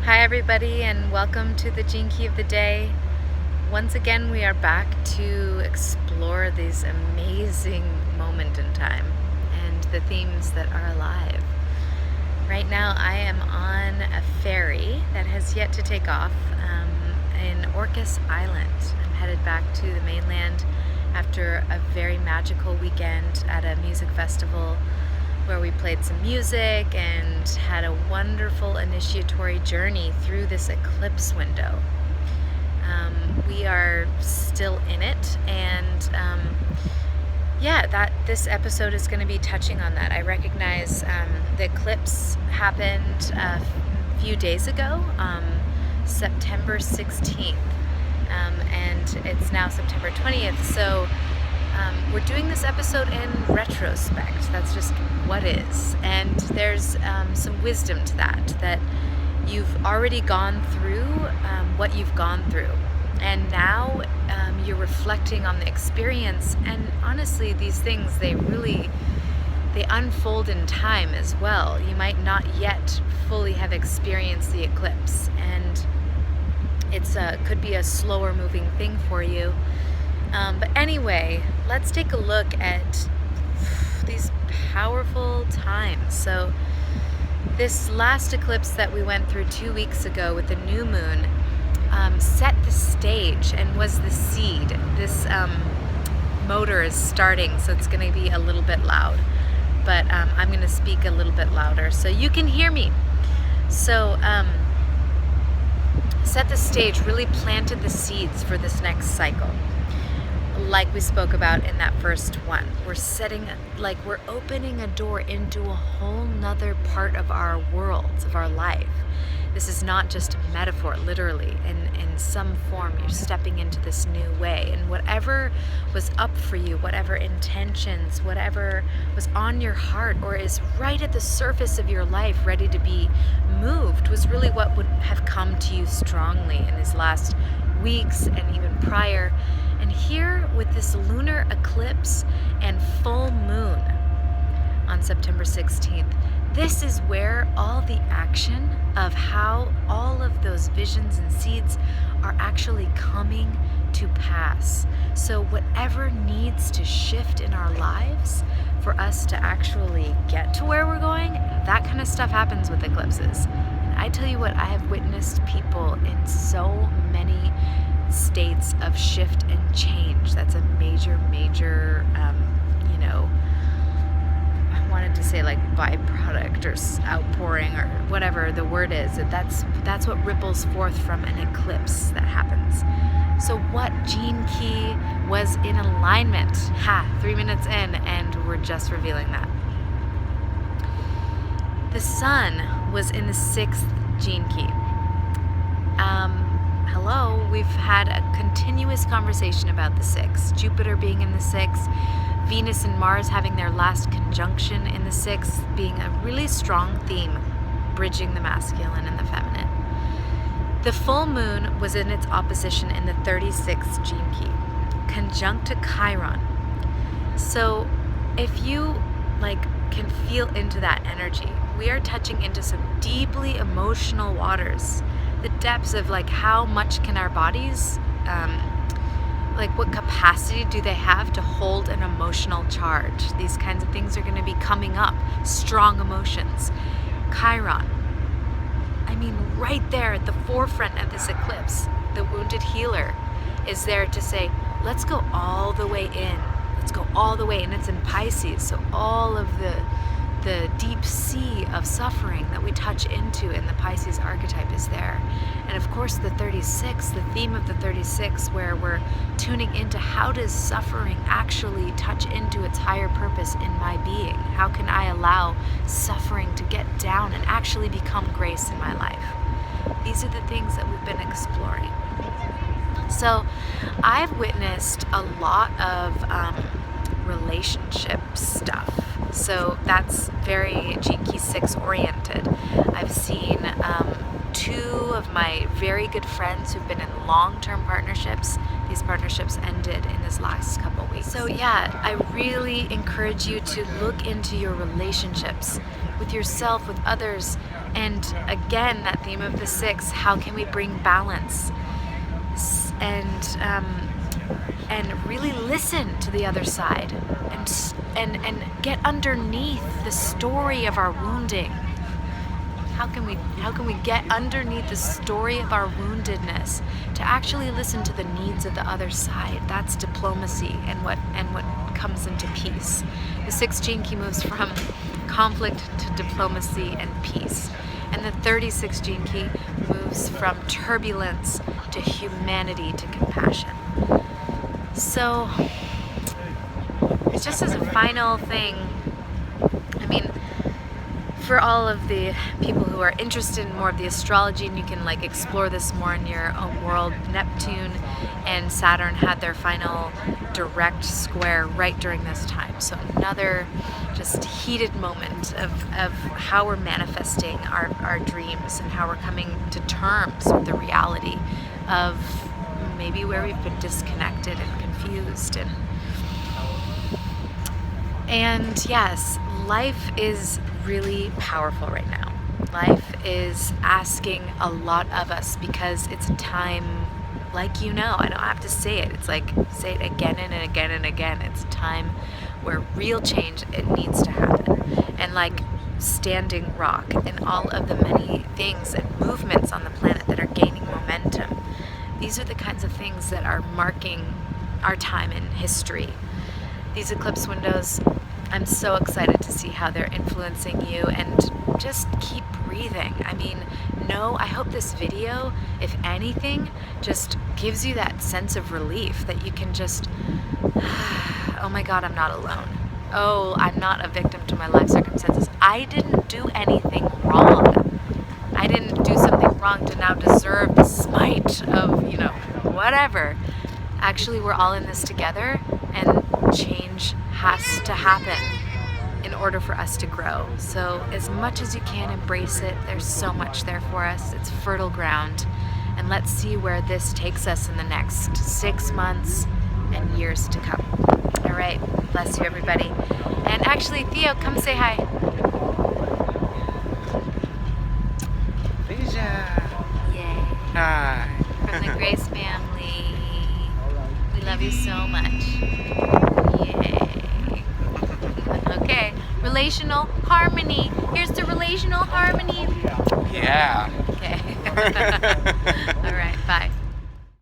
Hi everybody, and welcome to the Gene Key of the Day. Once again we are back to explore this amazing moment in time and the themes that are alive. Right now I am on a ferry that has yet to take off in Orcas Island. I'm headed back to the mainland after a very magical weekend at a music festival where we played some music and had a wonderful initiatory journey through this eclipse window. We are still in it, and this episode is going to be touching on that. I recognize the eclipse happened a few days ago, September 16th, and it's now September 20th, so we're doing this episode in retrospect. That's just what is. And there's some wisdom to that you've already gone through what you've gone through. And now you're reflecting on the experience. And honestly, these things, they unfold in time as well. You might not yet fully have experienced the eclipse. And it's could be a slower moving thing for you. But anyway, let's take a look at these powerful times. So this last eclipse that we went through 2 weeks ago with the new moon set the stage and was the seed. This motor is starting, so it's going to be a little bit loud, but I'm going to speak a little bit louder so you can hear me. So set the stage, really planted the seeds for this next cycle. Like we spoke about in that first one, we're opening a door into a whole nother part of our world, of our life. This is not just a metaphor, literally. In some form, you're stepping into this new way. And whatever was up for you, whatever intentions, whatever was on your heart or is right at the surface of your life, ready to be moved, was really what would have come to you strongly in these last weeks and even prior. And here with this lunar eclipse and full moon on September 16th, this is where all the action of how all of those visions and seeds are actually coming to pass. So whatever needs to shift in our lives for us to actually get to where we're going, that kind of stuff happens with eclipses. And I tell you what, I have witnessed people in so many states of shift and change. That's a major I wanted to say like byproduct or outpouring or whatever the word is. That's what ripples forth from an eclipse that happens. So what gene key was in alignment? 3 minutes in, and we're just revealing that. The sun was in the 6th gene key. Hello, we've had a continuous conversation about the 6th. Jupiter being in the 6th, Venus and Mars having their last conjunction in the 6th, being a really strong theme, bridging the masculine and the feminine. The full moon was in its opposition in the 36th gene key, conjunct to Chiron. So if you can feel into that energy, we are touching into some deeply emotional waters. The depths of how much can our bodies, what capacity do they have to hold an emotional charge? These kinds of things are going to be coming up. Strong emotions. Chiron. I mean, right there at the forefront of this eclipse, the wounded healer is there to say, let's go all the way in. Let's go all the way. And it's in Pisces, so all of the deep sea of suffering that we touch into in the Pisces archetype is there. And of course the 36, the theme of the 36, where we're tuning into how does suffering actually touch into its higher purpose in my being? How can I allow suffering to get down and actually become grace in my life? These are the things that we've been exploring. So I've witnessed a lot of relationship stuff. So that's very Gene Key 6 oriented. I've seen 2 of my very good friends who've been in long-term partnerships. These partnerships ended in this last couple weeks. So I really encourage you to look into your relationships. with yourself, with others. And again, that theme of the 6, how can we bring balance? And really listen to the other side, and get underneath the story of our wounding. How can we get underneath the story of our woundedness to actually listen to the needs of the other side? That's diplomacy and what comes into peace. The 6 gene key moves from conflict to diplomacy and peace. And the 36 gene key moves from turbulence to humanity to compassion. So, just as a final thing, I mean, for all of the people who are interested in more of the astrology, and you can like explore this more in your own world, Neptune and Saturn had their final direct square right during this time. So another just heated moment of how we're manifesting our dreams and how we're coming to terms with the reality of maybe where we've been disconnected and confused. And yes, life is really powerful right now. Life is asking a lot of us because it's a time, like, I don't have to say it. It's like, say it again and again and again. It's a time where real change, it needs to happen. And like Standing Rock and all of the many things and movements on the planet that are gaining momentum. These are the kinds of things that are marking our time in history. These eclipse windows, I'm so excited to see how they're influencing you, and just keep breathing. I mean, I hope this video, if anything, just gives you that sense of relief that you can just, oh my God, I'm not alone. Oh, I'm not a victim to my life circumstances. I didn't do anything wrong. I didn't do something wrong to now deserve the smite of, whatever. Actually, we're all in this together, and change has to happen in order for us to grow. So as much as you can, embrace it. There's so much there for us. It's fertile ground. And let's see where this takes us in the next 6 months and years to come. All right. Bless you, everybody. And actually, Theo, come say hi. Yay. Hi. From the Grace family. We love you so much. Yay. Okay. Relational harmony. Here's the relational harmony. Yeah. Okay. All right. Bye.